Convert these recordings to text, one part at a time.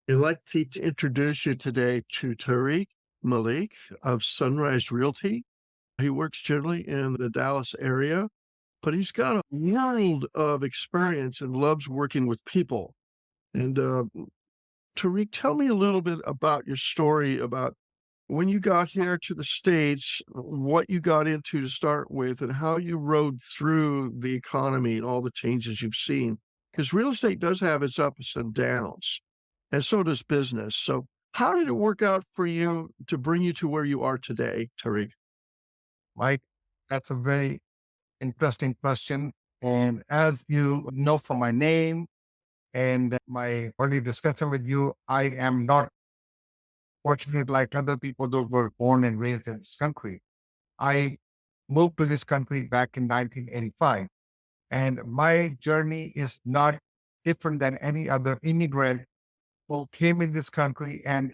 I'd like to introduce you today to Tarique Malik of Sunrise Realty. He works generally in the Dallas area, but he's got a world of experience and loves working with people. And Tariq, tell me a little bit about your story about when you got here to the States, what you got into to start with, and how you rode through the economy and all the changes you've seen. Because real estate does have its ups and downs, and so does business. So, how did it work out for you to bring you to where you are today, Tariq? Mike, that's a very interesting question. And as you know from my name and my early discussion with you, I am not fortunate like other people that were born and raised in this country. I moved to this country back in 1985, and my journey is not different than any other immigrant who came in this country, and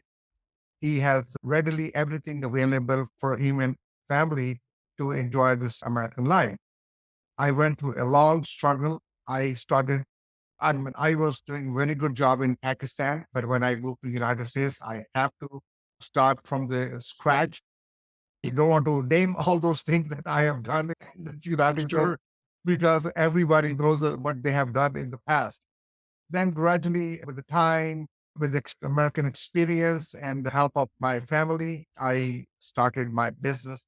he has readily everything available for him and family to enjoy this American life. I went through a long struggle. I was doing very good job in Pakistan, but when I moved to the United States, I have to start from the scratch. You don't want to name all those things that I have done in the United States Sure. because everybody knows what they have done in the past. Then gradually, with the time, with American experience and the help of my family, I started my business,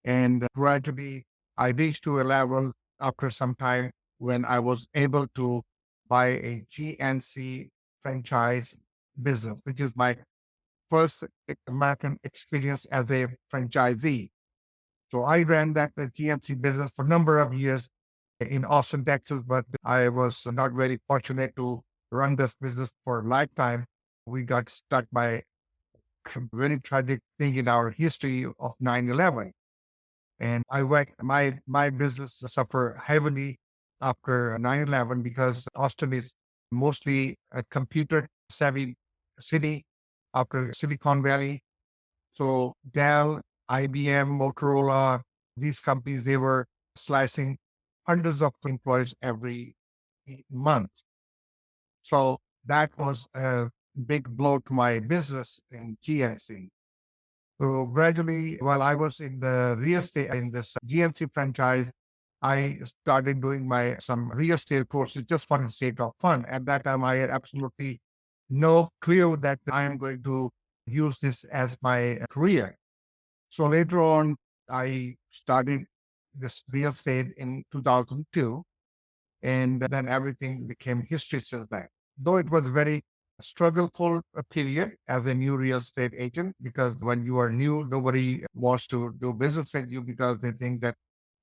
and gradually, I reached to a level after some time when I was able to buy a GNC franchise business, which is my first American experience as a franchisee. So I ran that GNC business for a number of years in Austin, Texas, but I was not very fortunate to run this business for a lifetime. We got stuck by a very tragic thing in our history of 9/11. And I went, my business suffered heavily after 9/11 because Austin is mostly a computer savvy city after Silicon Valley. So Dell, IBM, Motorola, these companies, they were slicing hundreds of employees every month. So that was a big blow to my business in GNC. So gradually, while I was in the real estate in this GNC franchise, I started doing my some real estate courses just for the sake of fun. At that time, I had absolutely no clue that I am going to use this as my career. So later on, I started this real estate in 2002, and then everything became history since then. Though it was very struggleful period as a new real estate agent, because when you are new, nobody wants to do business with you because they think that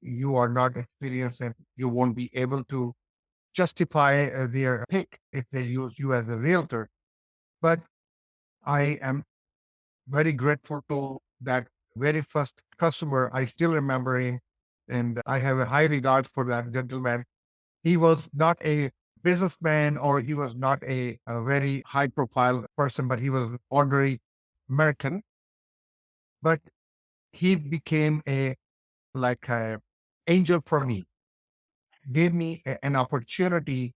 you are not experienced and you won't be able to justify their pick if they use you as a realtor. But I am very grateful to that very first customer. I still remember him, and I have a high regard for that gentleman. He was not a businessman or he was not a very high profile person, but he was ordinary American. But he became a like a angel for me, gave me an opportunity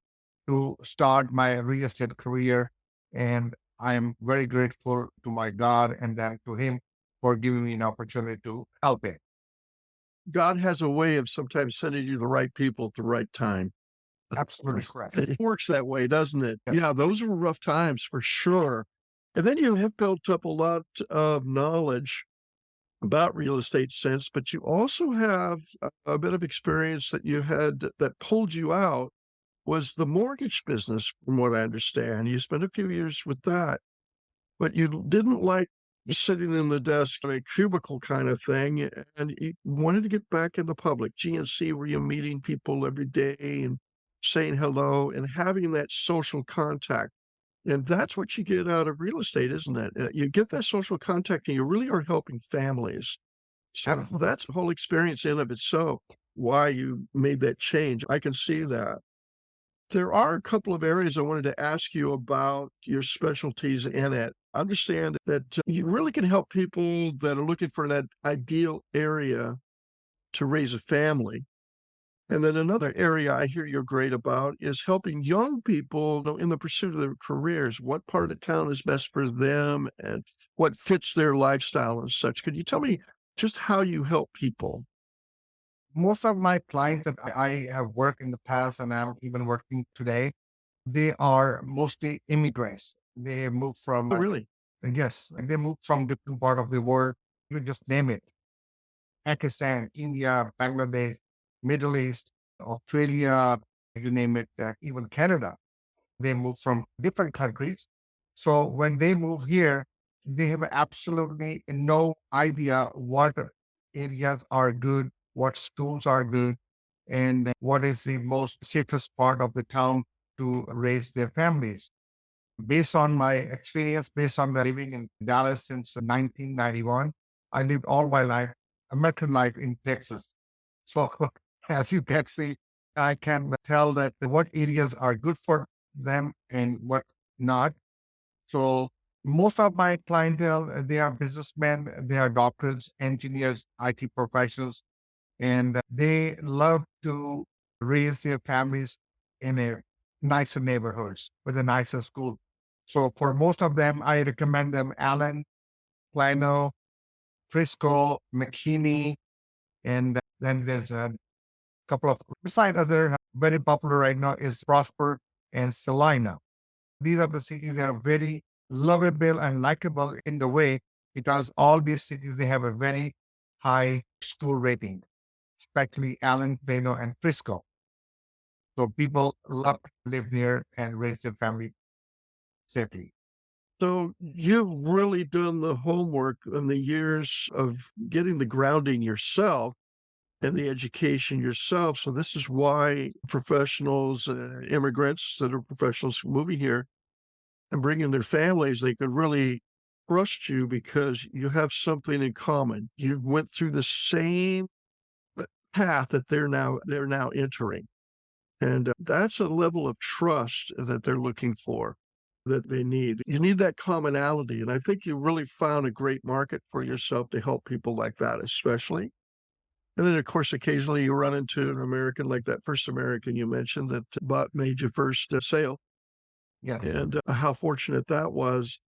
to start my real estate career. And I am very grateful to my God and then to him for giving me an opportunity to help it. God has a way of sometimes sending you the right people at the right time. Absolutely correct. It works that way, doesn't it? Yes. Yeah, those were rough times for sure. And then you have built up a lot of knowledge about real estate since, but you also have a bit of experience that you had that pulled you out was the mortgage business, from what I understand. You spent a few years with that, but you didn't like sitting in the desk in a cubicle kind of thing, and you wanted to get back in the public. GNC, were you meeting people every day and saying hello and having that social contact? And that's what you get out of real estate, isn't it? You get that social contact and you really are helping families. So Absolutely. that's a whole experience in of itself, why you made that change. I can see that. There are a couple of areas I wanted to ask you about your specialties in it. Understand that you really can help people that are looking for that ideal area to raise a family. And then another area I hear you're great about is helping young people, in the pursuit of their careers. What part of town is best for them and what fits their lifestyle and such? Could you tell me just how you help people? Most of my clients that I have worked in the past and I'm even working today, they are mostly immigrants. They move from, Oh, really? yes, like they move from different part of the world. You just name it. Pakistan, India, Bangladesh, Middle East, Australia, you name it, even Canada. They move from different countries. So when they move here, they have absolutely no idea what areas are good, what schools are good, and what is the most safest part of the town to raise their families. Based on my experience, based on my living in Dallas since 1991, I lived all my life, American life in Texas. So as you can see, I can tell that what areas are good for them and what not. So most of my clientele, they are businessmen, they are doctors, engineers, IT professionals, and they love to raise their families in a nicer neighborhoods with a nicer school. So for most of them, I recommend them Allen, Plano, Frisco, McKinney, and then there's a couple of besides other very popular right now is Prosper and Salina. These are the cities that are very lovable and likable in the way because all these cities they have a very high school rating, especially Allen, Plano, and Frisco. So people love to live there and raise their family safely. So you've really done the homework in the years of getting the grounding yourself and the education yourself. So this is why professionals, immigrants that are professionals moving here and bringing their families, they could really trust you because you have something in common. You went through the same path that they're now entering. And that's a level of trust that they're looking for, that they need. You need that commonality. And I think you really found a great market for yourself to help people like that, especially. And then, of course, occasionally you run into an American like that first American you mentioned that made your first sale, Yes. and how fortunate that was.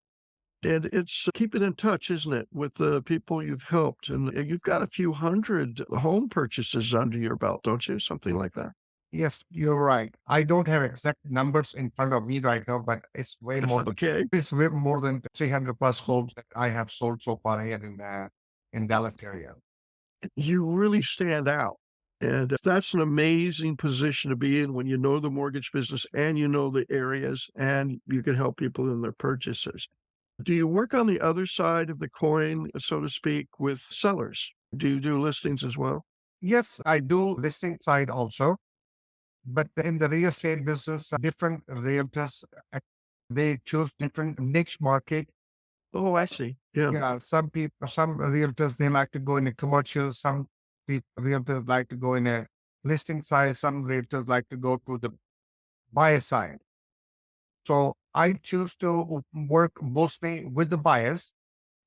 And it's keeping in touch, isn't it, with the people you've helped? And you've got a few hundred home purchases under your belt, don't you? Something like that. Yes, you're right. I don't have exact numbers in front of me right now, but it's way more. Okay. It's way more than 300 plus homes that I have sold so far here in Dallas area. You really stand out. And that's an amazing position to be in when you know the mortgage business and you know the areas and you can help people in their purchases. Do you work on the other side of the coin, so to speak, with sellers? Do you do listings as well? Yes, I do listing side also, but in the real estate business, different realtors they choose different niche market. Oh, I see. Yeah. Yeah, some people, some realtors they like to go in a commercial. Some people realtors like to go in a listing side. Some realtors like to go to the buyer side. So I choose to work mostly with the buyers,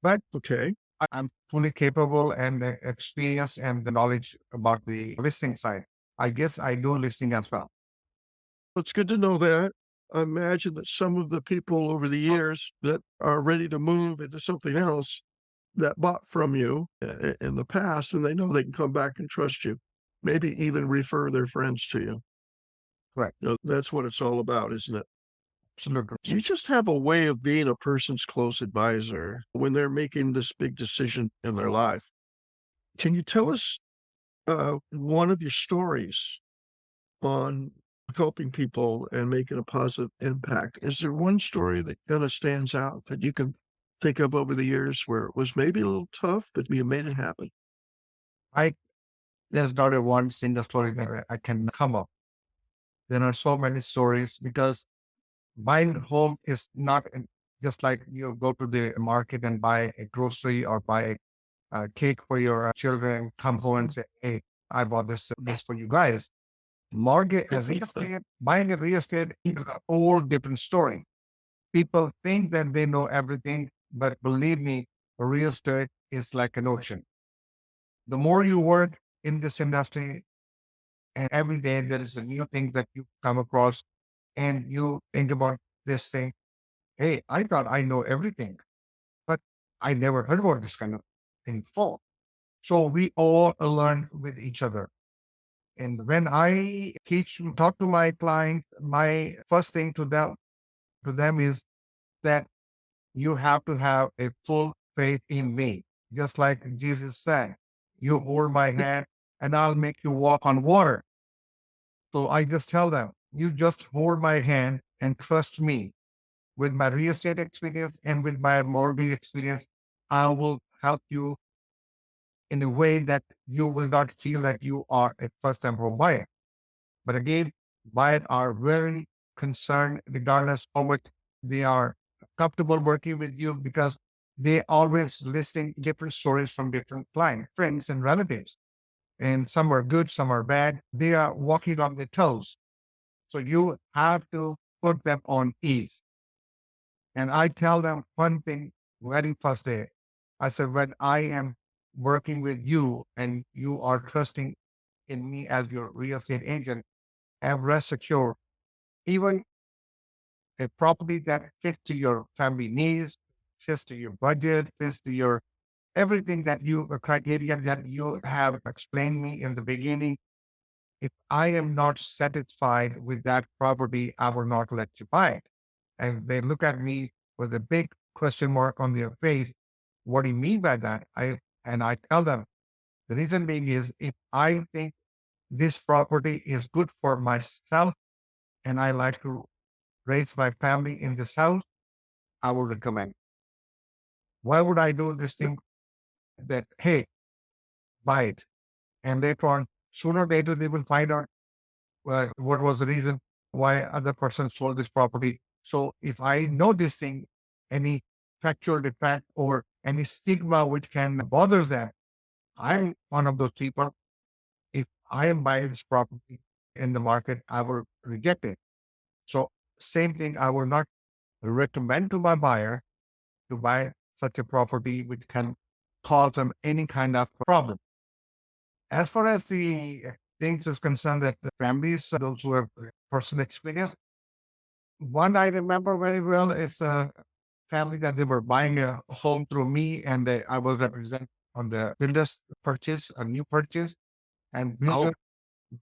but Okay. I'm fully capable and experienced and the knowledge about the listing side. I guess I do listing as well. It's good to know that. I imagine that some of the people over the years that are ready to move into something else that bought from you in the past, and they know they can come back and trust you, maybe even refer their friends to you. Correct. That's what it's all about, isn't it? Absolutely. You just have a way of being a person's close advisor when they're making this big decision in their life. Can you tell us one of your stories on helping people and making a positive impact? Is there one story that kind of stands out that you can think of over the years where it was maybe a little tough, but you made it happen? I there's not a one single story that I can come up. There are so many stories because buying a home is not just like you go to the market and buy a grocery or buy a cake for your children, come home and say, "Hey, I bought this for you guys." Mortgage, real estate, buying a real estate is a whole different story. People think that they know everything, but believe me, real estate is like an ocean. The more you work in this industry, And every day there is a new thing that you come across and you think about this thing. Hey, I thought I know everything, but I never heard about this kind of thing before. So we all learn with each other. And when I talk to my client, my first thing to them is that you have to have a full faith in me. Just like Jesus said, you hold my hand and I'll make you walk on water. So I just tell them, you just hold my hand and trust me. With my real estate experience and with my mortgage experience, I will help you in a way that you will not feel that you are a first time home buyer. But again, buyers are very concerned, regardless how much they are comfortable working with you, because they always listening different stories from different clients, friends, and relatives. And some are good, some are bad. They are walking on their toes. So you have to put them on ease. And I tell them one thing very first day. I said, when I am working with you and you are trusting in me as your real estate agent, have rest assured, even a property that fits to your family needs, fits to your budget, fits to your everything that you, the criteria that you have explained me in the beginning. If I am not satisfied with that property, I will not let you buy it. And they look at me with a big question mark on their face. What do you mean by that? I tell them the reason being is if I think this property is good for myself and I like to raise my family in this house, I would recommend. Why would I do this thing that, hey, buy it? And later on, sooner or later, they will find out what was the reason why other person sold this property. So if I know this thing, any factual defect or any stigma which can bother them, I'm one of those people. If I am buying this property in the market, I will reject it. So same thing, I will not recommend to my buyer to buy such a property which can cause them any kind of problem. As far as the things is concerned that the families, those who have personal experience, one I remember very well is a family that they were buying a home through me and I was represent on the builder's purchase, a new purchase, and Oh,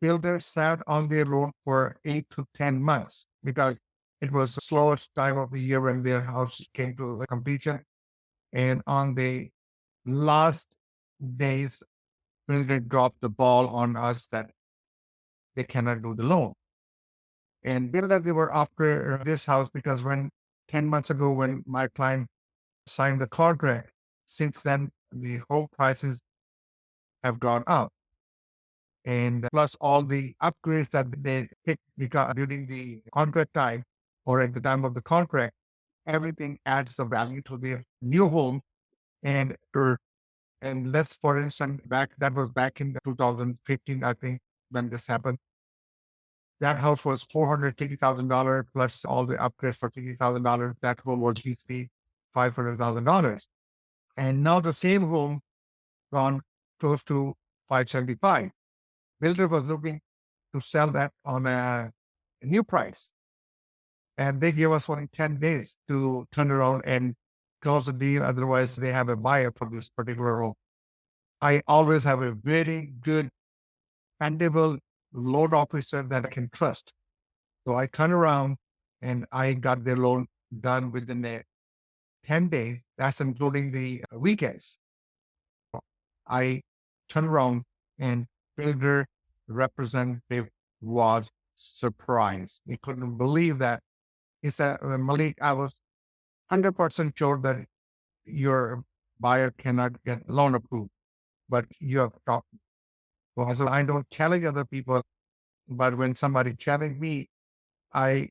builder sat on their loan for 8 to 10 months because it was the slowest time of the year when their house came to a completion. And on the last days, builder dropped the ball on us that they cannot do the loan. And builder, they were after this house because when 10 months ago, when my client signed the contract, since then, the home prices have gone up. And plus all the upgrades that they picked because during the contract time or at the time of the contract, everything adds a value to the new home. And and let's for instance that was back in 2015, I think, when this happened. That house was $450,000 plus all the upgrades for $50,000. That home was easily $500,000. And now the same home gone close to 575. Builder was looking to sell that on a new price. And they give us only 10 days to turn around and close the deal. Otherwise, they have a buyer for this particular home. I always have a very good, dependable loan officer that I can trust. So I turn around and I got their loan done within 10 days. That's including the weekends. I turn around and builder representative was surprised. He couldn't believe that. He said, Malik, I was 100% sure that your buyer cannot get loan approved, but you have talked. Well, so I don't challenge other people, but when somebody challenge me, I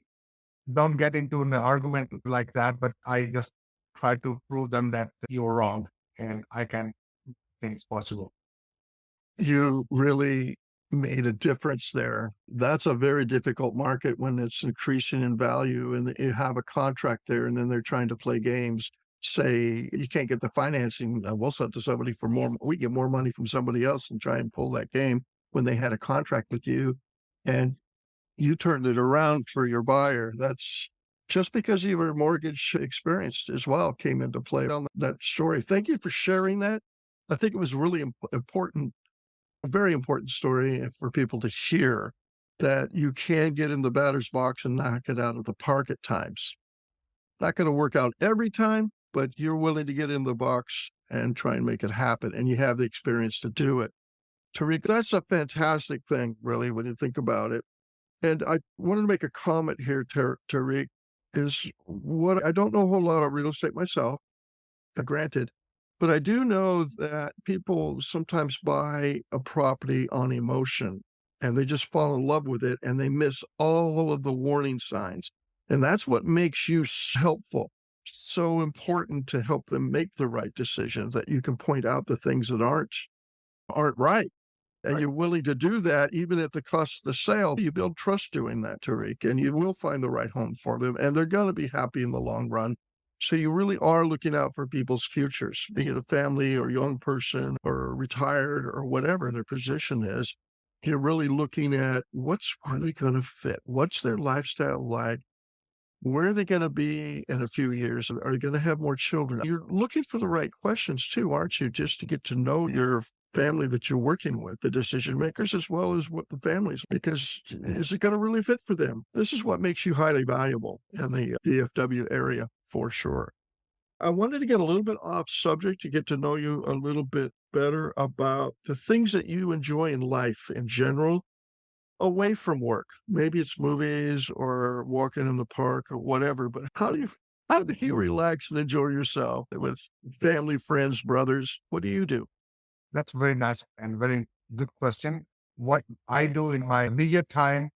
don't get into an argument like that, but I just try to prove them that you're wrong and I can things possible. you really made a difference there. That's a very difficult market when it's increasing in value and you have a contract there and then they're trying to play games. Say you can't get the financing, we'll sell it to somebody for more. We get more money from somebody else and try and pull that game. when they had a contract with you and you turned it around for your buyer. That's just because you were mortgage experienced as well came into play on that story. Thank you for sharing that. I think it was really important, a very important story for people to hear that you can get in the batter's box and knock it out of the park at times. Not going to work out every time, but you're willing to get in the box and try and make it happen. And you have the experience to do it. Tariq, that's a fantastic thing, really, when you think about it. And I wanted to make a comment here, Tariq, is what I don't know a whole lot of real estate myself, granted, but I do know that people sometimes buy a property on emotion and they just fall in love with it and they miss all of the warning signs. And that's what makes you helpful. So important to help them make the right decision that you can point out the things that aren't right. And Right. you're willing to do that even at the cost of the sale. You build trust doing that, Tariq, and you will find the right home for them, and they're going to be happy in the long run. So you really are looking out for people's futures, be it a family or young person or retired or whatever their position is. You're really looking at what's really going to fit. What's their lifestyle like? Where are they going to be in a few years? Are they going to have more children? You're looking for the right questions too, aren't you? Just to get to know your family that you're working with, the decision makers, as well as what the families, because is it going to really fit for them? This is what makes you highly valuable in the DFW area for sure. I wanted to get a little bit off subject to get to know you a little bit better about the things that you enjoy in life in general away from work. Maybe it's movies or walking in the park or whatever, but how do you relax and enjoy yourself with family, friends, brothers? What do you do? That's very nice and very good question. What I do in my leisure time,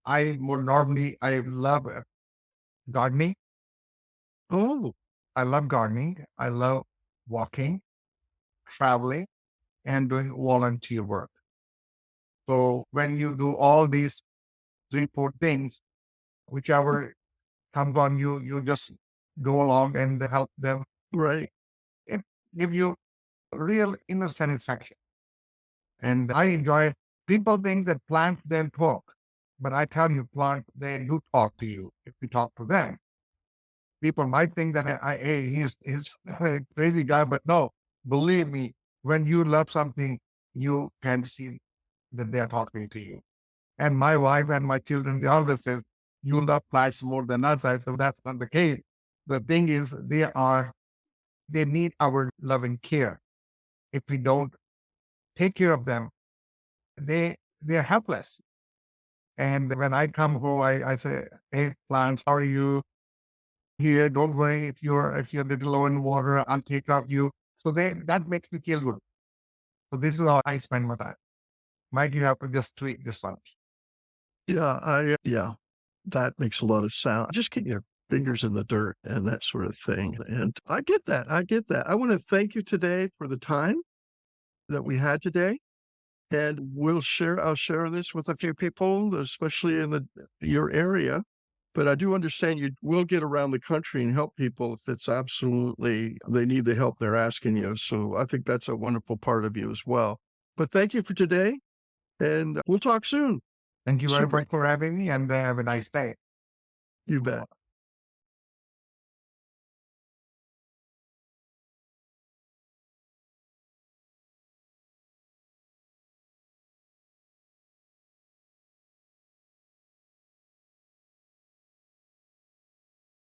I love gardening. Oh, I love gardening. I love walking, traveling, and doing volunteer work. So when you do all these three, four things, whichever comes on you, you just go along and help them. right. It give you real inner satisfaction. And I enjoy people think that plants don't talk. But I tell you, plants, they do talk to you if you talk to them. People might think that hey, he's a crazy guy, but no, believe me, when you love something, you can see that they're talking to you. And my wife and my children, they always say, you love plants more than us. I said, that's not the case. The thing is, they need our love and care. If we don't take care of them, they're helpless. And when I come home, I say, hey, plants, how are you? Here, don't worry if you're a little low in water, I'll take care of you. So that makes me feel good. So this is how I spend my time. Mike, you have to just tweak this one. Yeah, that makes a lot of sound. Just get your fingers in the dirt and that sort of thing. And I get that. I get that. I want to thank you today for the time that we had today. And I'll share this with a few people, especially in your area. But I do understand you will get around the country and help people if it's absolutely they need the help they're asking you. So I think that's a wonderful part of you as well. But thank you for today, and we'll talk soon. Thank you very Super. much for having me and have a nice day. You bet.